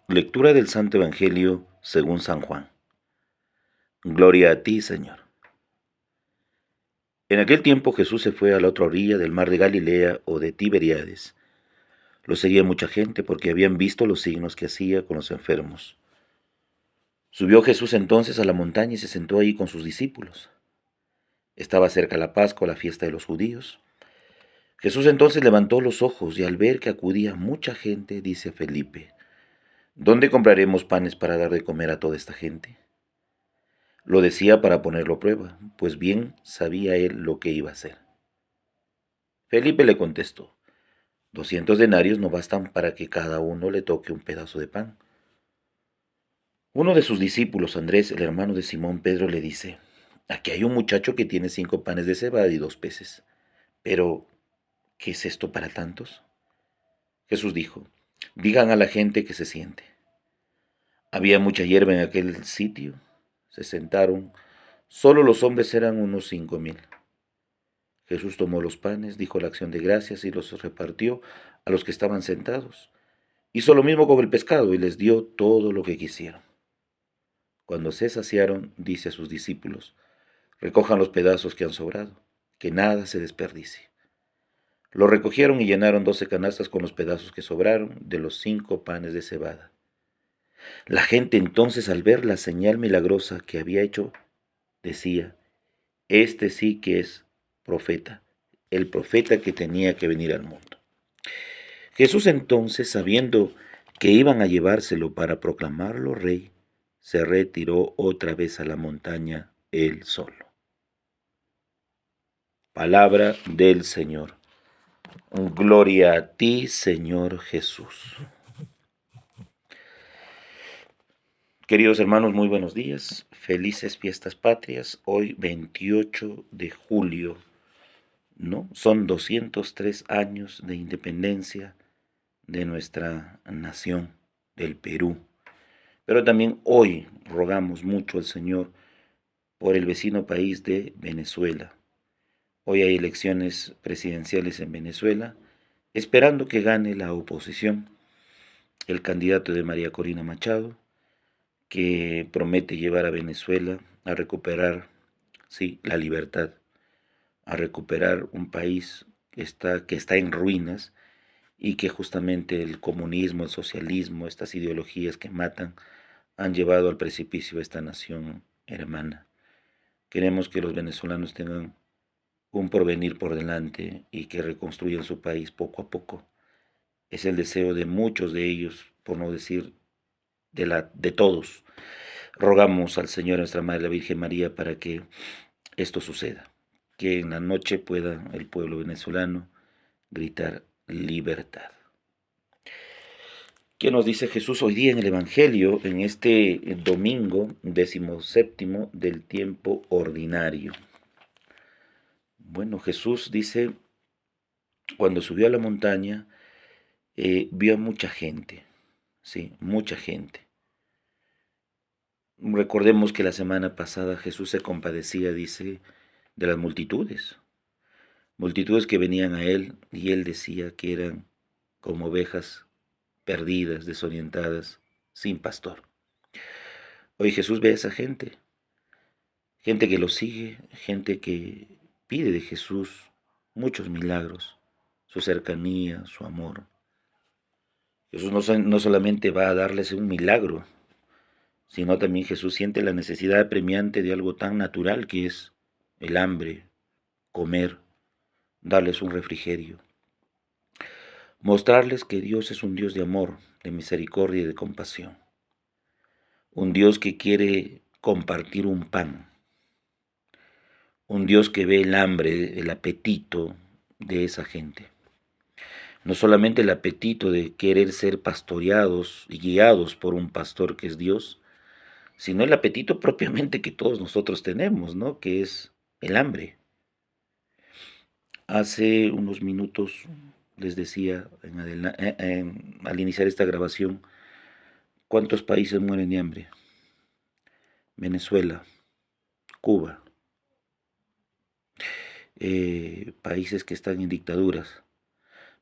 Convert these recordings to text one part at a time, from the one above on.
Lectura del Santo Evangelio según San Juan. Gloria a ti, Señor. En aquel tiempo Jesús se fue a la otra orilla del mar de Galilea o de Tiberíades. Lo seguía mucha gente porque habían visto los signos que hacía con los enfermos. Subió Jesús entonces a la montaña y se sentó ahí con sus discípulos. Estaba cerca la Pascua, la fiesta de los judíos. Jesús entonces levantó los ojos y al ver que acudía mucha gente, dice a Felipe: ¿Dónde compraremos panes para dar de comer a toda esta gente? Lo decía para ponerlo a prueba, pues bien sabía él lo que iba a hacer. Felipe le contestó: 200 denarios no bastan para que cada uno le toque un pedazo de pan. Uno de sus discípulos, Andrés, el hermano de Simón Pedro, le dice: Aquí hay un muchacho que tiene 5 panes de cebada y 2 peces. Pero, ¿qué es esto para tantos? Jesús dijo: Digan a la gente que se siente. Había mucha hierba en aquel sitio. Se sentaron. Solo los hombres eran unos 5,000. Jesús tomó los panes, dijo la acción de gracias y los repartió a los que estaban sentados. Hizo lo mismo con el pescado y les dio todo lo que quisieron. Cuando se saciaron, dice a sus discípulos: Recojan los pedazos que han sobrado, que nada se desperdicie. Lo recogieron y llenaron 12 canastas con los pedazos que sobraron de los 5 panes de cebada. La gente entonces, al ver la señal milagrosa que había hecho, decía: Este sí que es profeta, el profeta que tenía que venir al mundo. Jesús entonces, sabiendo que iban a llevárselo para proclamarlo rey, se retiró otra vez a la montaña él solo. Palabra del Señor. Gloria a ti, Señor Jesús. Queridos hermanos, muy buenos días. Felices fiestas patrias. Hoy 28 de julio, ¿no? Son 203 años de independencia de nuestra nación, del Perú. Pero también hoy rogamos mucho al Señor por el vecino país de Venezuela. Hoy hay elecciones presidenciales en Venezuela, esperando que gane la oposición, el candidato de María Corina Machado, que promete llevar a Venezuela a recuperar, sí, la libertad, a recuperar un país que está en ruinas y que justamente el comunismo, el socialismo, estas ideologías que matan, han llevado al precipicio a esta nación hermana. Queremos que los venezolanos tengan un porvenir por delante y que reconstruyan su país poco a poco. Es el deseo de muchos de ellos, por no decir de todos. Rogamos al Señor, a nuestra Madre, la Virgen María, para que esto suceda, que en la noche pueda el pueblo venezolano gritar libertad. ¿Qué nos dice Jesús hoy día en el Evangelio, en este domingo 17 del tiempo ordinario? Bueno, Jesús dice, cuando subió a la montaña, vio a mucha gente, sí, mucha gente. Recordemos que la semana pasada Jesús se compadecía, dice, de las multitudes que venían a él, y él decía que eran como ovejas perdidas, desorientadas, sin pastor. Hoy Jesús ve a esa gente que lo sigue, gente que pide de Jesús muchos milagros, su cercanía, su amor. Jesús no solamente va a darles un milagro, sino también Jesús siente la necesidad apremiante de algo tan natural que es el hambre, comer, darles un refrigerio. Mostrarles que Dios es un Dios de amor, de misericordia y de compasión. Un Dios que quiere compartir un pan. Un Dios que ve el hambre, el apetito de esa gente. No solamente el apetito de querer ser pastoreados y guiados por un pastor que es Dios, sino el apetito propiamente que todos nosotros tenemos, ¿no? Que es el hambre. Hace unos minutos les decía al iniciar esta grabación, ¿cuántos países mueren de hambre? Venezuela, Cuba, países que están en dictaduras,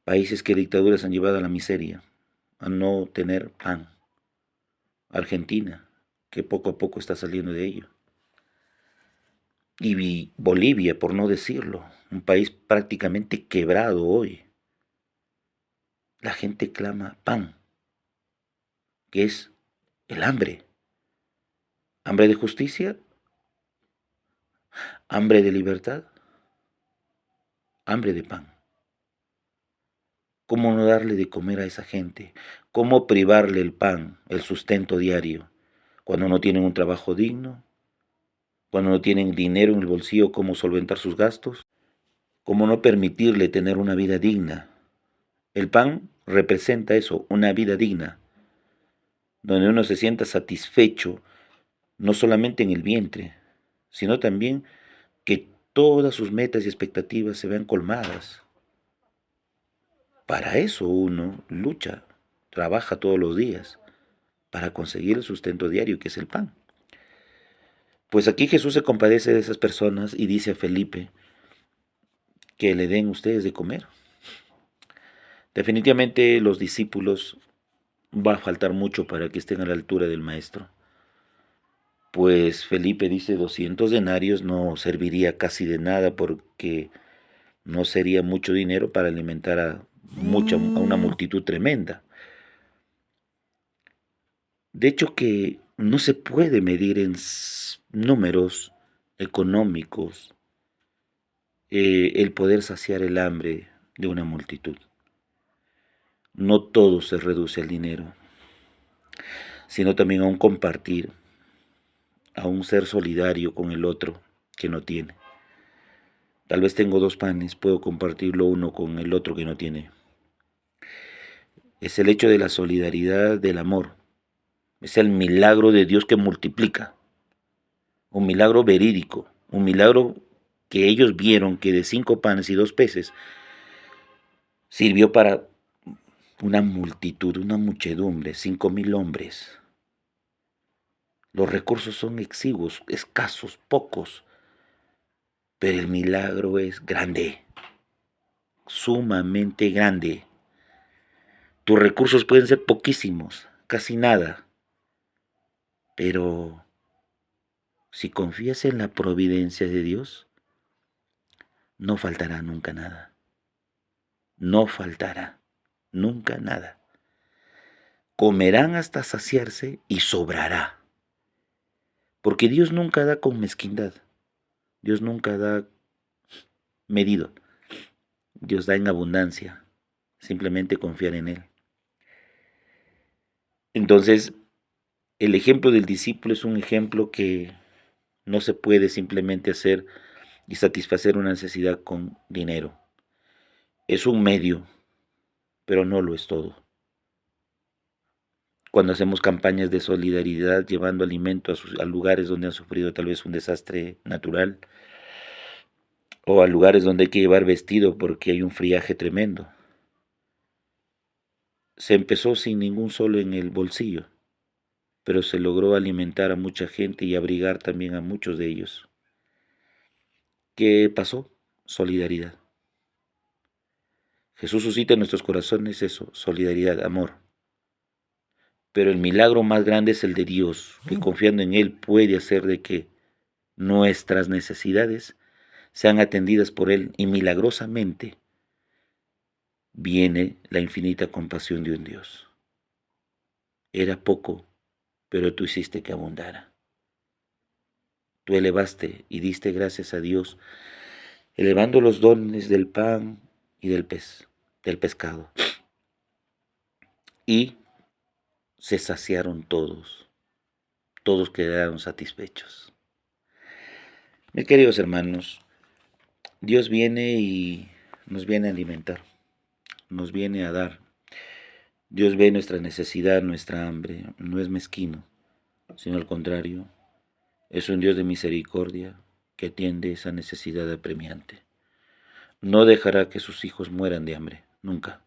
países que dictaduras han llevado a la miseria, a no tener pan. Argentina, que poco a poco está saliendo de ello. Y Bolivia, por no decirlo, un país prácticamente quebrado hoy. La gente clama pan, que es el hambre. Hambre de justicia, hambre de libertad, hambre de pan. ¿Cómo no darle de comer a esa gente? ¿Cómo privarle el pan, el sustento diario, cuando no tienen un trabajo digno? Cuando no tienen dinero en el bolsillo, ¿cómo solventar sus gastos? ¿Cómo no permitirle tener una vida digna? El pan representa eso, una vida digna, donde uno se sienta satisfecho, no solamente en el vientre, sino también que todas sus metas y expectativas se vean colmadas. Para eso uno lucha, trabaja todos los días, para conseguir el sustento diario, que es el pan. Pues aquí Jesús se compadece de esas personas y dice a Felipe que le den ustedes de comer. Definitivamente los discípulos va a faltar mucho para que estén a la altura del maestro. Pues Felipe dice 200 denarios no serviría casi de nada porque no sería mucho dinero para alimentar a una multitud tremenda. De hecho que no se puede medir en números económicos el poder saciar el hambre de una multitud. No todo se reduce al dinero, sino también a un compartir, a un ser solidario con el otro que no tiene. Tal vez tengo 2 panes, puedo compartirlo uno con el otro que no tiene. Es el hecho de la solidaridad, del amor. Es el milagro de Dios que multiplica. Un milagro verídico, un milagro que ellos vieron que de 5 panes y 2 peces sirvió para una multitud, una muchedumbre, 5,000 hombres. Los recursos son exiguos, escasos, pocos, pero el milagro es grande, sumamente grande. Tus recursos pueden ser poquísimos, casi nada, pero si confías en la providencia de Dios, no faltará nunca nada. No faltará nunca nada. Comerán hasta saciarse y sobrará. Porque Dios nunca da con mezquindad. Dios nunca da medido. Dios da en abundancia. Simplemente confiar en Él. Entonces, el ejemplo del discípulo es un ejemplo que no se puede simplemente hacer y satisfacer una necesidad con dinero. Es un medio, pero no lo es todo. Cuando hacemos campañas de solidaridad llevando alimento a lugares donde han sufrido tal vez un desastre natural, o a lugares donde hay que llevar vestido porque hay un friaje tremendo. Se empezó sin ningún solo en el bolsillo, pero se logró alimentar a mucha gente y abrigar también a muchos de ellos. ¿Qué pasó? Solidaridad. Jesús suscita en nuestros corazones eso, solidaridad, amor. Pero el milagro más grande es el de Dios, que confiando en Él puede hacer de que nuestras necesidades sean atendidas por Él y milagrosamente viene la infinita compasión de un Dios. Era poco, pero tú hiciste que abundara. Tú elevaste y diste gracias a Dios, elevando los dones del pan y del pescado. Y se saciaron todos, todos quedaron satisfechos. Mis queridos hermanos, Dios viene y nos viene a alimentar, nos viene a dar. Dios ve nuestra necesidad, nuestra hambre, no es mezquino, sino al contrario, es un Dios de misericordia que atiende esa necesidad apremiante. No dejará que sus hijos mueran de hambre, nunca.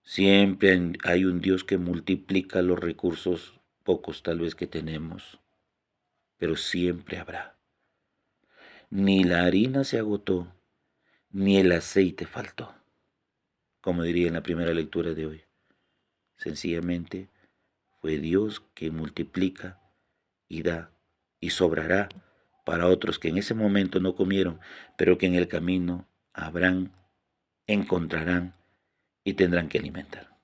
Siempre hay un Dios que multiplica los recursos, pocos tal vez que tenemos, pero siempre habrá. Ni la harina se agotó, ni el aceite faltó, como diría en la primera lectura de hoy. Sencillamente fue Dios quien multiplica y da y sobrará para otros que en ese momento no comieron, pero que en el camino habrán, encontrarán y tendrán que alimentar.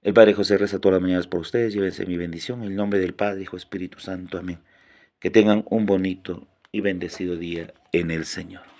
El Padre José reza todas las mañanas por ustedes. Llévense mi bendición en el nombre del Padre, Hijo, Espíritu Santo. Amén. Que tengan un bonito y bendecido día en el Señor.